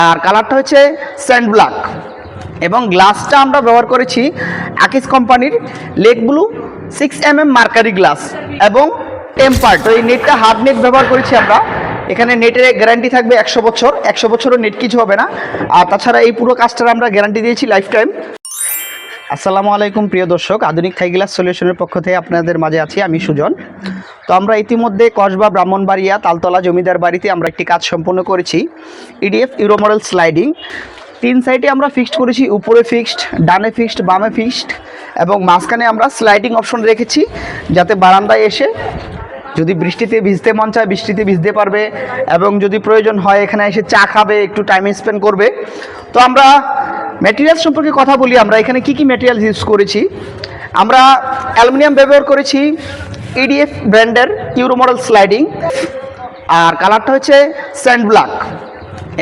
আর কালারটা হচ্ছে sand black এবং গ্লাসটা আমরা ব্যবহার করেছি আকিস কোম্পানির lake blue 6mm mercury glass এবং টেম্পার। তো এই নেটটা হার্ড নেট ব্যবহার করেছি আমরা। এখানে নেটের গ্যারান্টি থাকবে 100 বছর, 100 বছরও নেট কিছু হবে না। আর তাছাড়া এই পুরো কাজটার আমরা গ্যারান্টি দিয়েছি লাইফ টাইম। আসসালামু আলাইকুম প্রিয় দর্শক, আধুনিক থাই গ্লাস সলিউশনের পক্ষ থেকে আপনাদের মাঝে আছি আমি সুজন। তো আমরা ইতিমধ্যে কসবা ব্রাহ্মণবাড়িয়া তালতলা জমিদার বাড়িতে আমরা একটি কাজ সম্পন্ন করেছি। ইডিএফ ইউরো মডেল স্লাইডিং 3 সাইডে আমরা ফিক্সড করেছি, উপরে ফিক্সড, ডানে ফিক্সড, বামে ফিক্সড এবং মাঝখানে আমরা স্লাইডিং অপশন রেখেছি যাতে বারান্দায় এসে যদি বৃষ্টিতে ভিজতে মন চায় বৃষ্টিতে ভিজতে পারবে এবং যদি প্রয়োজন হয় এখানে এসে চা খাবে, একটু টাইম স্পেন্ড করবে। তো আমরা ম্যাটেরিয়াল সম্পর্কে কথা বলি। আমরা এখানে কি ম্যাটেরিয়াল ইউজ করেছি। আমরা অ্যালুমিনিয়াম ব্যবহার করেছি ইডিএফ ব্র্যান্ডের ইউরো মডেল স্লাইডিং, আর কালারটা হচ্ছে স্যান্ড ব্ল্যাক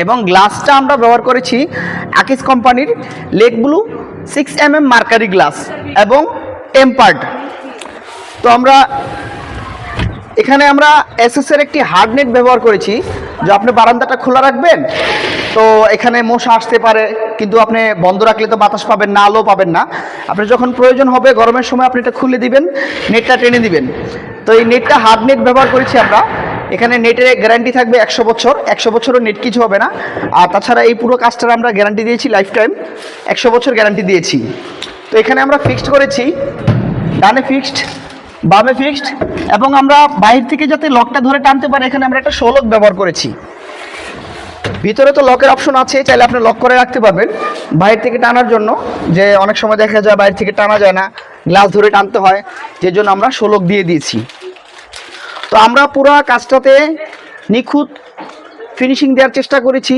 এবং গ্লাসটা আমরা ব্যবহার করেছি আকিস কোম্পানির lake blue 6mm mercury glass এবং টেম্পার্ড। তো আমরা এখানে আমরা এসএসের একটি হার্ড নেট ব্যবহার করেছি, যে আপনি বারান্দাটা খোলা রাখবেন তো এখানে মশা আসতে পারে, কিন্তু আপনি বন্ধ রাখলে তো বাতাস পাবেন না, আলো পাবেন না। আপনি যখন প্রয়োজন হবে গরমের সময় আপনি এটা খুলে দিবেন, নেটটা টেনে দিবেন। তো এই নেটটা হার্ড নেট ব্যবহার করেছি আমরা। এখানে নেটের গ্যারান্টি থাকবে 100 বছর, 100 বছরও নেট কিছু হবে না। আর তাছাড়া এই পুরো কাজটার আমরা গ্যারান্টি দিয়েছি লাইফ টাইম, 100 বছর গ্যারান্টি দিয়েছি। তো এখানে আমরা ফিক্সড করেছি, ডানে ফিক্সড, বামে ফিক্সড এবং আমরা বাইরে থেকে যাতে লকটা ধরে টানতে পারে এখানে আমরা একটা শোলক ব্যবহার করেছি। ভিতরে তো লকের অপশন আছে, চাইলে আপনি লক করে রাখতে পারবেন বাইরে থেকে টানার জন্য, যে অনেক সময় দেখা যায় বাইরে থেকে টানা যায় না, গ্লাস ধরে টানতে হয়, যে জন্য আমরা শোলক দিয়ে দিয়েছি। তো আমরা পুরো কাজটাতে নিখুঁত ফিনিশিং দেওয়ার চেষ্টা করেছি।